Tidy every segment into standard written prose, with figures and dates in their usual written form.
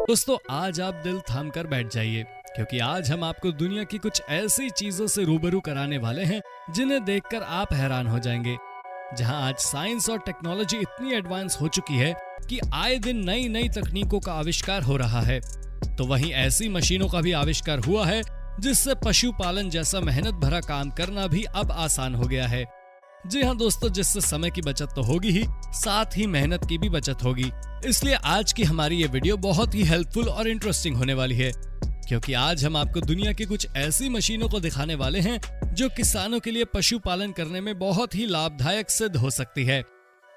दोस्तों आज आप दिल थाम कर बैठ जाइए, क्योंकि आज हम आपको दुनिया की कुछ ऐसी चीजों से रूबरू कराने वाले हैं जिन्हें देखकर आप हैरान हो जाएंगे। जहां आज साइंस और टेक्नोलॉजी इतनी एडवांस हो चुकी है कि आए दिन नई नई तकनीकों का आविष्कार हो रहा है, तो वहीं ऐसी मशीनों का भी आविष्कार हुआ है जिससे पशुपालन जैसा मेहनत भरा काम करना भी अब आसान हो गया है। जी हाँ दोस्तों, जिससे समय की बचत तो होगी ही, साथ ही मेहनत की भी बचत होगी। इसलिए आज की हमारी ये वीडियो बहुत ही हेल्पफुल और इंटरेस्टिंग होने वाली है, क्योंकि आज हम आपको दुनिया की कुछ ऐसी मशीनों को दिखाने वाले हैं जो किसानों के लिए पशुपालन करने में बहुत ही लाभदायक सिद्ध हो सकती है।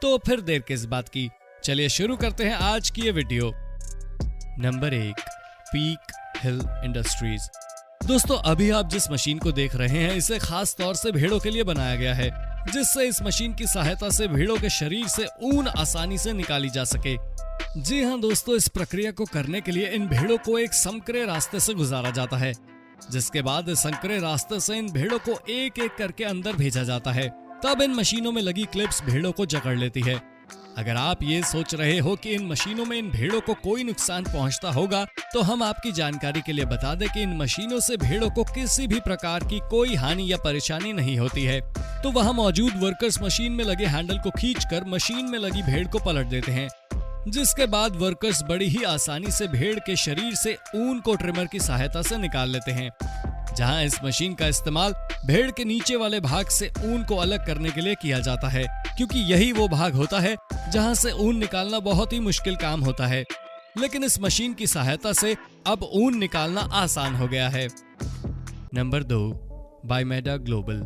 तो फिर देर किस बात की, चलिए शुरू करते हैं आज की ये वीडियो। नंबर 1, पीक हिल इंडस्ट्रीज। दोस्तों अभी आप जिस मशीन को देख रहे हैं इसे खास तौर से भेड़ों के लिए बनाया गया है, जिससे इस मशीन की सहायता से भेड़ों के शरीर से ऊन आसानी से निकाली जा सके। जी हाँ दोस्तों, इस प्रक्रिया को करने के लिए इन भेड़ों को एक संकरे रास्ते से गुजारा जाता है, जिसके बाद इस संकरे रास्ते से इन भेड़ों को एक एक करके अंदर भेजा जाता है। तब इन मशीनों में लगी क्लिप्स भेड़ों को जकड़ लेती है। अगर आप ये सोच रहे हो कि इन मशीनों में इन भेड़ों को कोई नुकसान पहुंचता होगा, तो हम आपकी जानकारी के लिए बता दें कि इन मशीनों से भेड़ों को किसी भी प्रकार की कोई हानि या परेशानी नहीं होती है। तो वहां मौजूद वर्कर्स मशीन में लगे हैंडल को खींचकर मशीन में लगी भेड़ को पलट देते हैं, जिसके बाद वर्कर्स बड़ी ही आसानी से भेड़ के शरीर से ऊन को ट्रिमर की सहायता से निकाल लेते हैं। जहां इस मशीन का इस्तेमाल भेड़ के नीचे वाले भाग से ऊन को अलग करने के लिए किया जाता है, क्योंकि यही वो भाग होता है जहां से ऊन निकालना बहुत ही मुश्किल काम होता है। लेकिन इस मशीन की सहायता से अब ऊन निकालना आसान हो गया है। नंबर 2, बायोमेडा ग्लोबल।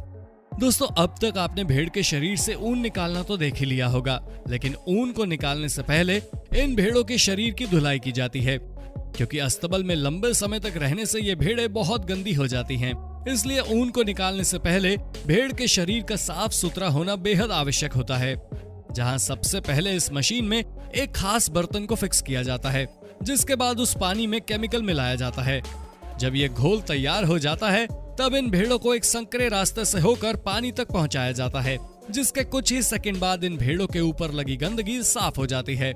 दोस्तों अब तक आपने भेड़ के शरीर से ऊन निकालना तो देख ही लिया होगा, लेकिन ऊन को निकालने से पहले इन भेड़ों के शरीर की धुलाई की जाती है, क्योंकि अस्तबल में लंबे समय तक रहने से ये भेड़ें बहुत गंदी हो जाती हैं। इसलिए ऊन को निकालने से पहले भेड़ के शरीर का साफ सुथरा होना बेहद आवश्यक होता है। जहां सबसे पहले इस मशीन में एक खास बर्तन को फिक्स किया जाता है, जिसके बाद उस पानी में केमिकल मिलाया जाता है। जब ये घोल तैयार हो जाता है, तब इन भेड़ों को एक संकरे रास्ते से होकर पानी तक पहुंचाया जाता है, जिसके कुछ ही सेकंड बाद इन भेड़ों के ऊपर लगी गंदगी साफ हो जाती है।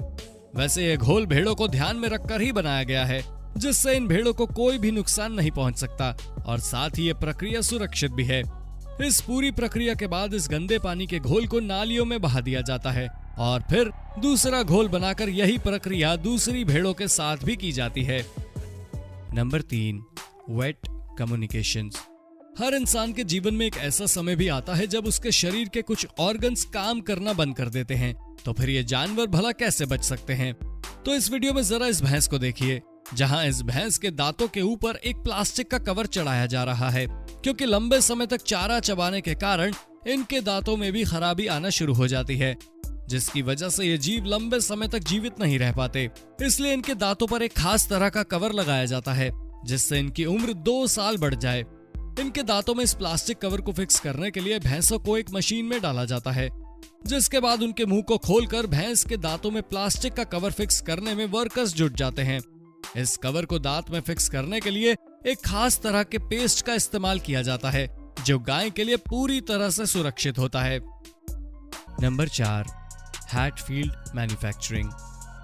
वैसे ये घोल भेड़ों को ध्यान में रखकर ही बनाया गया है, जिससे इन भेड़ों को कोई भी नुकसान नहीं पहुंच सकता, और साथ ही ये प्रक्रिया सुरक्षित भी है। इस पूरी प्रक्रिया के बाद इस गंदे पानी के घोल को नालियों में बहा दिया जाता है, और फिर दूसरा घोल बनाकर यही प्रक्रिया दूसरी भेड़ों के साथ भी की जाती है। Number 3, wait communications. हर इंसान के जीवन में एक ऐसा समय भी आता है जब उसके शरीर के कुछ ऑर्गन्स काम करना बंद कर देते हैं, तो फिर ये जानवर भला कैसे बच सकते हैं? तो इस वीडियो में जरा इस भैंस को देखिए, जहां इस भैंस के दांतों के ऊपर एक प्लास्टिक का कवर चढ़ाया जा रहा है, क्योंकि लंबे समय तक चारा चबाने के कारण इनके दांतों में भी खराबी आना शुरू हो जाती है, जिसकी वजह से ये जीव लंबे समय तक जीवित नहीं रह पाते। इसलिए इनके दांतों पर एक खास तरह का कवर लगाया जाता है, जिससे इनकी उम्र 2 साल बढ़ जाए। इनके दांतों में इस प्लास्टिक कवर को फिक्स करने के लिए भैंसों को एक मशीन में डाला जाता है, जिसके बाद उनके मुंह को खोलकर भैंस के दांतों में प्लास्टिक का कवर फिक्स करने में वर्कर्स जुट जाते हैं। इस कवर को दांत में फिक्स करने के लिए एक खास तरह के पेस्ट का इस्तेमाल किया जाता है, जो गाय के लिए पूरी तरह से सुरक्षित होता है। Number 4, Hatfield manufacturing.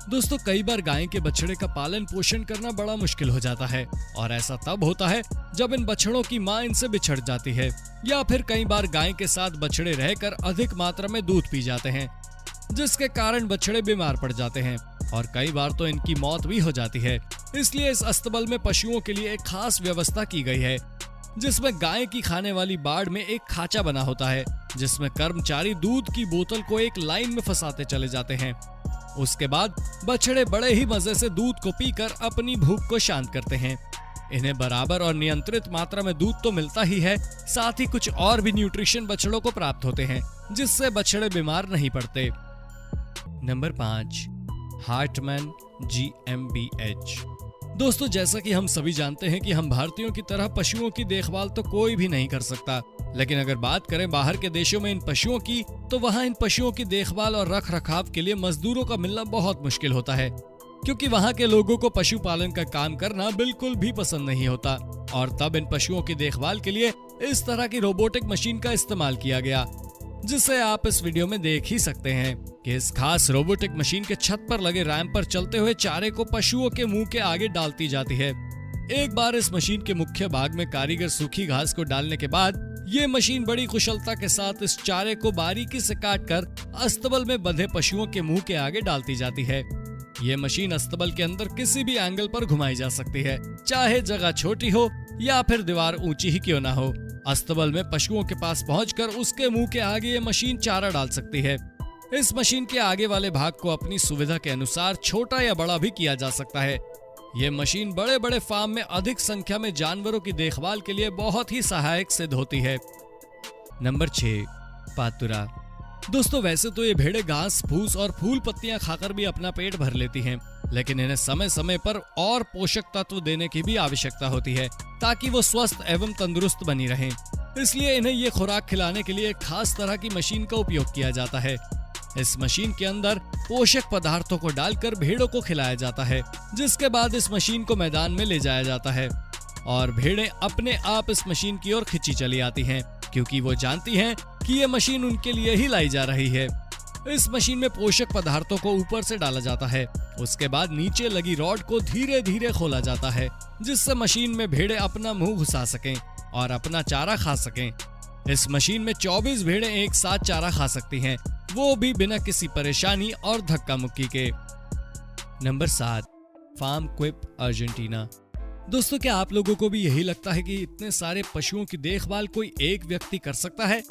दोस्तों कई बार गाय के बछड़े का पालन पोषण करना बड़ा मुश्किल हो जाता है, और ऐसा तब होता है जब इन बछड़ों की मां इनसे बिछड़ जाती है, या फिर कई बार गाय के साथ बछड़े रहकर अधिक मात्रा में दूध पी जाते हैं, जिसके कारण बछड़े बीमार पड़ जाते हैं, और कई बार तो इनकी मौत भी हो जाती है। इसलिए इस अस्तबल में पशुओं के लिए एक खास व्यवस्था की गई है, जिसमें गाय की खाने वाली बाड़ में एक खांचा बना होता है, जिसमें कर्मचारी दूध की बोतल को एक लाइन में फंसाते चले जाते हैं। उसके बाद बछड़े बड़े ही मजे से दूध को पीकर अपनी भूख को शांत करते हैं। इन्हें बराबर और नियंत्रित मात्रा में दूध तो मिलता ही है, साथ ही कुछ और भी न्यूट्रिशन बछड़ों को प्राप्त होते हैं, जिससे बछड़े बीमार नहीं पड़ते। Number 5, Hartmann GmbH। दोस्तों जैसा कि हम सभी जानते हैं कि हम भारतीयों की तरह पशुओं की देखभाल तो कोई भी नहीं कर सकता, लेकिन अगर बात करें बाहर के देशों में इन पशुओं की, तो वहाँ इन पशुओं की देखभाल और रख रखाव के लिए मजदूरों का मिलना बहुत मुश्किल होता है, क्योंकि वहाँ के लोगों को पशुपालन का काम करना बिल्कुल भी पसंद नहीं होता। और तब इन पशुओं की देखभाल के लिए इस तरह की रोबोटिक मशीन का इस्तेमाल किया गया, जिसे आप इस वीडियो में देख ही सकते हैं। कि इस खास रोबोटिक मशीन के छत पर लगे रैंप पर चलते हुए चारे को पशुओं के मुंह के आगे डालती जाती है। एक बार इस मशीन के मुख्य भाग में कारीगर सूखी घास को डालने के बाद ये मशीन बड़ी कुशलता के साथ इस चारे को बारीकी से काटकर अस्तबल में बंधे पशुओं के मुंह के आगे डालती जाती है। ये मशीन अस्तबल के अंदर किसी भी एंगल पर घुमाई जा सकती है, चाहे जगह छोटी हो या फिर दीवार ऊंची ही क्यों ना हो। अस्तबल में पशुओं के पास पहुंचकर उसके मुंह के आगे ये मशीन चारा डाल सकती है। इस मशीन के आगे वाले भाग को अपनी सुविधा के अनुसार छोटा या बड़ा भी किया जा सकता है। ये मशीन बड़े बड़े फार्म में अधिक संख्या में जानवरों की देखभाल के लिए बहुत ही सहायक सिद्ध होती है। नंबर 6, पातुरा। दोस्तों वैसे तो ये भेड़ें घास फूस और फूल पत्तियां खाकर भी अपना पेट भर लेती हैं, लेकिन इन्हें समय समय पर और पोषक तत्व देने की भी आवश्यकता होती है ताकि वो स्वस्थ एवं तंदुरुस्त बनी रहें। इसलिए इन्हें ये खुराक खिलाने के लिए एक खास तरह की मशीन का उपयोग किया जाता है। इस मशीन के अंदर पोषक पदार्थों को डालकर भेड़ों को खिलाया जाता है, जिसके बाद इस मशीन को मैदान में ले जाया जाता है और भेड़ें अपने आप इस मशीन की ओर खिंची चली आती हैं, क्योंकि वो जानती हैं कि ये मशीन उनके लिए ही लाई जा रही है। इस मशीन में पोषक पदार्थों को ऊपर से डाला जाता है, उसके बाद नीचे लगी रॉड को धीरे धीरे खोला जाता है, जिससे मशीन में भेड़ें अपना मुंह घुसा सकें और अपना चारा खा सकें। इस मशीन में 24 भेड़ें एक साथ चारा खा सकती हैं, वो भी बिना किसी परेशानी और धक्का मुक्की के। नंबर 7, फार्म क्विप अर्जेंटीना। दोस्तों क्या आप लोगों को भी यही लगता है कि इतने सारे पशुओं की देखभाल कोई एक व्यक्ति कर सकता है?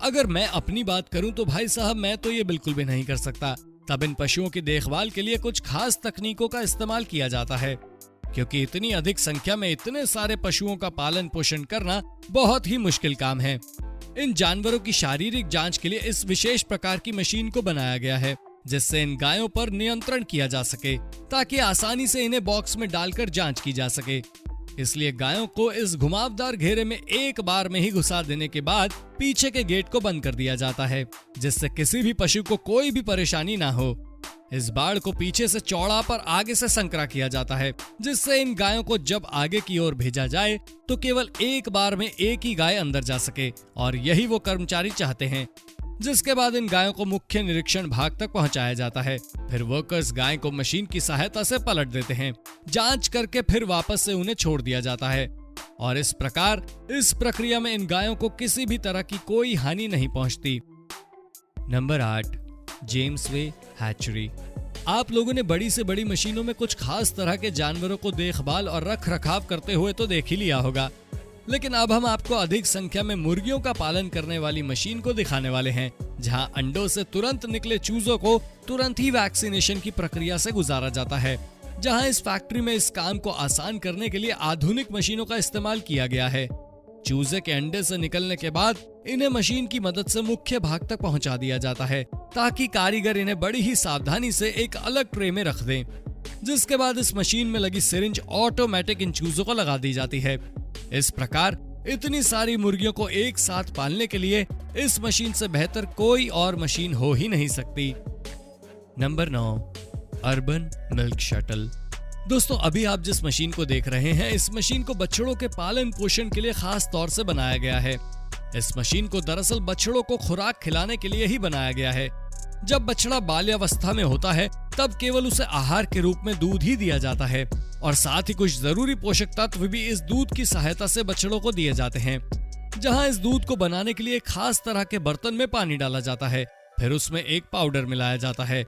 अगर मैं अपनी बात करूं तो भाई साहब मैं तो ये बिल्कुल भी नहीं कर सकता। तब इन पशुओं की देखभाल के लिए कुछ खास तकनीकों का इस्तेमाल किया जाता है, क्योंकि इतनी अधिक संख्या में इतने सारे पशुओं का पालन पोषण करना बहुत ही मुश्किल काम है। इन जानवरों की शारीरिक जांच के लिए इस विशेष प्रकार की मशीन को बनाया गया है, जिससे इन गायों पर नियंत्रण किया जा सके ताकि आसानी से इन्हें बॉक्स में डालकर जांच की जा सके। इसलिए गायों को इस घुमावदार घेरे में एक बार में ही घुसा देने के बाद पीछे के गेट को बंद कर दिया जाता है, जिससे किसी भी पशु को कोई भी परेशानी ना हो। इस बाड़ को पीछे से चौड़ा पर आगे से संकरा किया जाता है, जिससे इन गायों को जब आगे की ओर भेजा जाए तो केवल एक बार में एक ही गाय अंदर जा सके, और यही वो कर्मचारी चाहते हैं। जिसके बाद इन गायों को मुख्य निरीक्षण भाग तक पहुंचाया जाता है। फिर वर्कर्स गाय को मशीन की सहायता से पलट देते हैं, जांच करके फिर वापस से उन्हें छोड़ दिया जाता है, और इस प्रकार इस प्रक्रिया में इन गायों को किसी भी तरह की कोई हानि नहीं पहुंचती। नंबर 8, जेम्स वे हैचरी। आप लोगों ने बड़ी से बड़ी मशीनों में कुछ खास तरह के जानवरों को देखभाल और रख रखाव करते हुए तो देख ही लिया होगा, लेकिन अब हम आपको अधिक संख्या में मुर्गियों का पालन करने वाली मशीन को दिखाने वाले हैं, जहां अंडों से तुरंत निकले चूजों को तुरंत ही वैक्सीनेशन की प्रक्रिया से गुजारा जाता है। जहां इस फैक्ट्री में इस काम को आसान करने के लिए आधुनिक मशीनों का इस्तेमाल किया गया है। चूजे के अंडे से निकलने के बाद इन्हें मशीन की मदद से मुख्य भाग तक पहुंचा दिया जाता है, ताकि कारीगर इन्हें बड़ी ही सावधानी से एक अलग ट्रे में रख दें। जिसके बाद इस मशीन में लगी सिरिंज ऑटोमेटिक इन चूजों को लगा दी जाती है। इस प्रकार इतनी सारी मुर्गियों को एक साथ पालने के लिए इस मशीन से बेहतर कोई और मशीन हो ही नहीं सकती। Number 9, urban milk shuttle. दोस्तों अभी आप जिस मशीन को देख रहे हैं, इस मशीन को बछड़ों के पालन पोषण के लिए खास तौर से बनाया गया है। इस मशीन को दरअसल बछड़ों को खुराक खिलाने के लिए ही बनाया गया है। जब बछड़ा बाल्यावस्था में होता है तब केवल उसे आहार के रूप में दूध ही दिया जाता है, और साथ ही कुछ जरूरी पोषक तत्व भी इस दूध की सहायता से बछड़ों को दिए जाते हैं। जहां इस दूध को बनाने के लिए एक खास तरह के बर्तन में पानी डाला जाता है, फिर उसमें एक पाउडर मिलाया जाता है।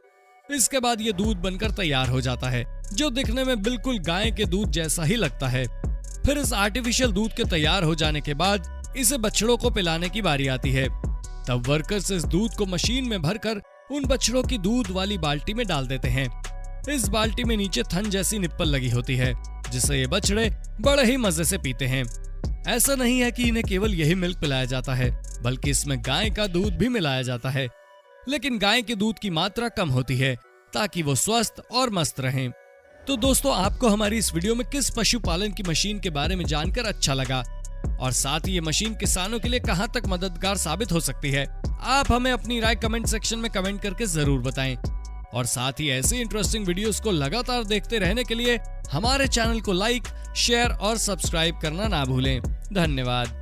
इसके बाद ये दूध बनकर तैयार हो जाता है, जो दिखने में बिल्कुल गाय के दूध जैसा ही लगता है। फिर इस आर्टिफिशियल दूध के तैयार हो जाने के बाद इसे बछड़ों को पिलाने की बारी आती है। तब वर्कर्स इस दूध को मशीन में भरकर उन बछड़ों की दूध वाली बाल्टी में डाल देते हैं। इस बाल्टी में नीचे थन जैसी निप्पल लगी होती है, जिसे ये बछड़े बड़े ही मजे से पीते हैं। ऐसा नहीं है कि इन्हें केवल यही मिल्क पिलाया जाता है, बल्कि इसमें गाय का दूध भी मिलाया जाता है, लेकिन गाय के दूध की मात्रा कम होती है ताकि वो स्वस्थ और मस्त रहें। तो दोस्तों आपको हमारी इस वीडियो में किस पशुपालन की मशीन के बारे में जानकर अच्छा लगा, और साथ ही ये मशीन किसानों के लिए कहां तक मददगार साबित हो सकती है, आप हमें अपनी राय कमेंट सेक्शन में कमेंट करके जरूर बताएं। और साथ ही ऐसी इंटरेस्टिंग वीडियोस को लगातार देखते रहने के लिए हमारे चैनल को लाइक, शेयर और सब्सक्राइब करना ना भूलें। धन्यवाद।